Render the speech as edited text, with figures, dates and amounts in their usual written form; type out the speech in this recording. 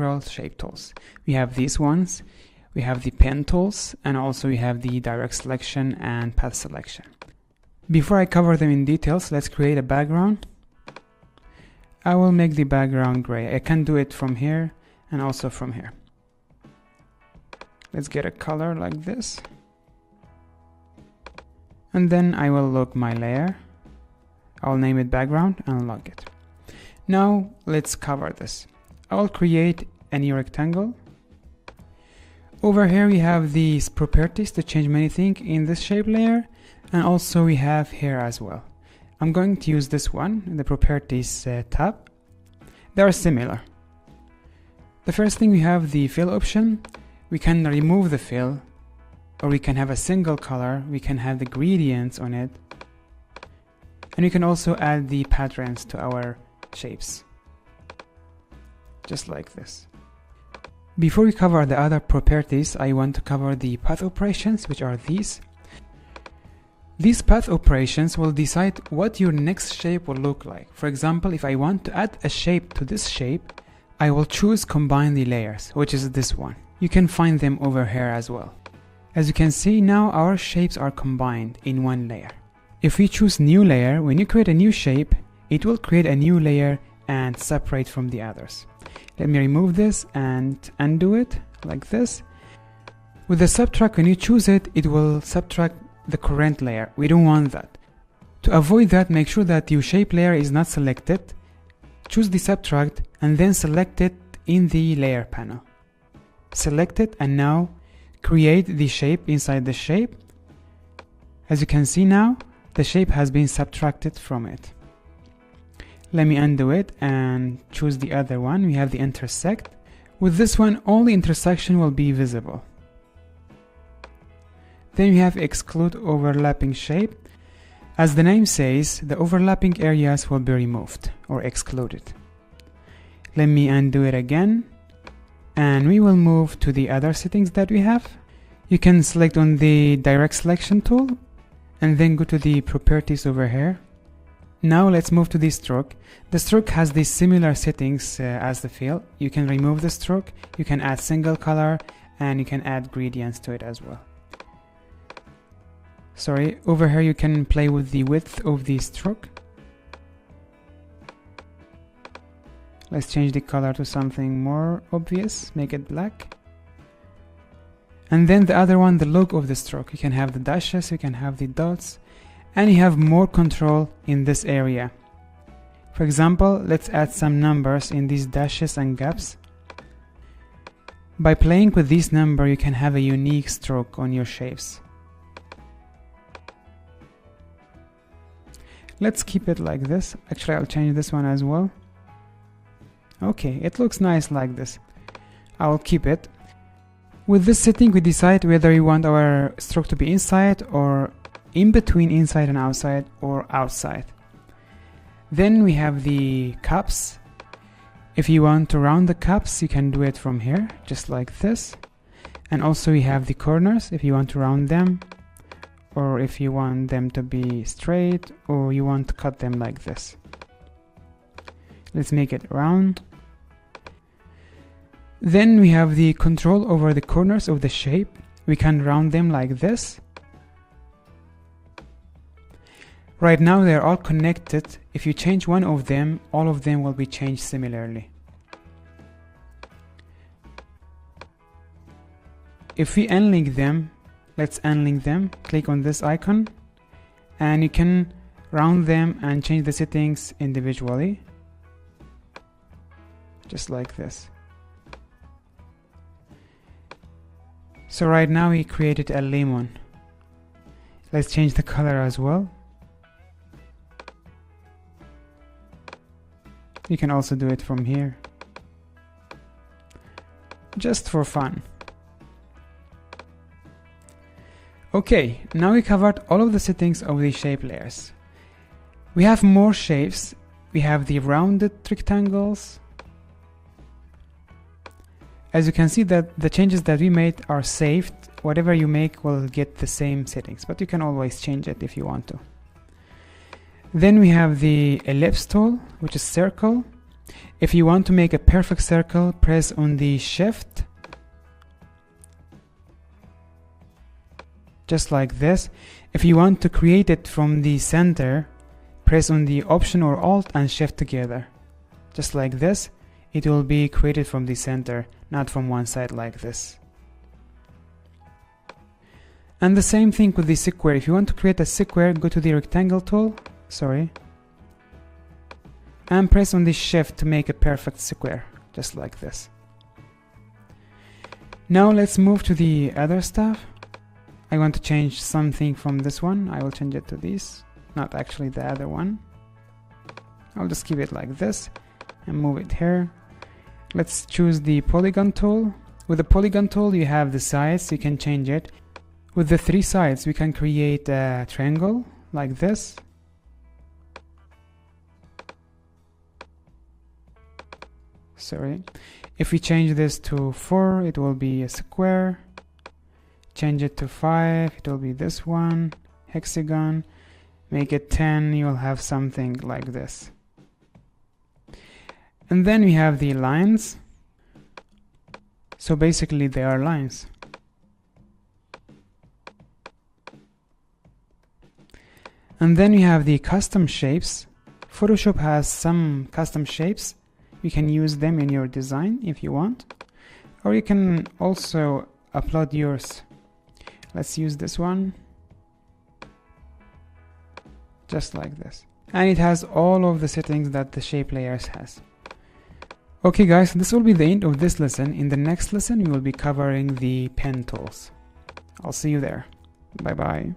several shape tools. We have these ones, we have the pen tools, and also we have the direct selection and path selection. Before I cover them in details, let's create a background. I will make the background gray. I can do it from here and also from here. Let's get a color like this. And then I will lock my layer. I'll name it background and lock it. Now let's cover this. I'll create a new rectangle. Over here we have these properties to change many things in this shape layer, and also we have here as well. I'm going to use this one, the properties tab. They are similar. The first thing, we have the fill option. We can remove the fill, or we can have a single color. We can have the gradients on it, and we can also add the patterns to our shapes, just like this. Before we cover the other properties, I want to cover the path operations, which are these. These path operations will decide what your next shape will look like. For example, if I want to add a shape to this shape, I will choose combine the layers, which is this one. You can find them over here as well. As you can see, now our shapes are combined in one layer. If we choose new layer, when you create a new shape, it will create a new layer and separate from the others. Let me remove this and undo it like this. With the subtract, when you choose it, it will subtract the current layer. We don't want that. To avoid that, make sure that your shape layer is not selected. Choose the subtract and then select it in the layer panel. Select it and now create the shape inside the shape. As you can see now, the shape has been subtracted from it. Let me undo it and choose the other one. We have the intersect. With this one, only intersection will be visible. Then we have exclude overlapping shape. As the name says, the overlapping areas will be removed or excluded. Let me undo it again, and we will move to the other settings that we have. You can select on the direct selection tool and then go to the properties over here. Now let's move to the stroke. The stroke has these similar settings as the fill. You can remove the stroke, you can add single color, and you can add gradients to it as well. Sorry, over here you can play with the width of the stroke. Let's change the color to something more obvious, make it black. And then the other one, the look of the stroke. You can have the dashes, you can have the dots, and you have more control in this area. For example, let's add some numbers in these dashes and gaps. By playing with this number, you can have a unique stroke on your shapes. Let's keep it like this. Actually, I'll change this one as well. Okay, it looks nice like this. I'll keep it. With this setting, we decide whether we want our stroke to be inside or in between inside and outside, or outside. Then we have the caps. If you want to round the caps, you can do it from here, just like this. And also we have the corners, if you want to round them, or if you want them to be straight, or you want to cut them like this. Let's make it round. Then we have the control over the corners of the shape. We can round them like this. Right now they are all connected. If you change one of them, all of them will be changed similarly. If we unlink them, let's unlink them. Click on this icon and you can round them and change the settings individually, just like this. So right now we created a lemon. Let's change the color as well. You can also do it from here, just for fun. Okay, now we covered all of the settings of the shape layers. We have more shapes. We have the rounded rectangles. As you can see that the changes that we made are saved. Whatever you make will get the same settings, but you can always change it if you want to. Then we have the ellipse tool, which is circle. If you want to make a perfect circle, press on the shift, just like this. If you want to create it from the center, press on the Option or Alt and shift together, just like this. It will be created from the center, not from one side like this. And the same thing with the square. If you want to create a square, go to the rectangle tool, and press on the shift to make a perfect square, just like this. Now let's move to the other stuff. I want to change something from this one. I will change it to this, not actually the other one. I'll just keep it like this and move it here. Let's choose the polygon tool. With the polygon tool, you have the sides, you can change it. With the 3 sides, we can create a triangle like this. If we change this to 4, it will be a square. Change it to 5, it will be this one, hexagon. Make it 10, you will have something like this. And then we have the lines. So basically they are lines. And then we have the custom shapes. Photoshop has some custom shapes. You can use them in your design if you want, or you can also upload yours. Let's use this one, just like this. And it has all of the settings that the shape layers has. Okay guys, this will be the end of this lesson. In the next lesson we will be covering the pen tools. I'll see you there. Bye bye.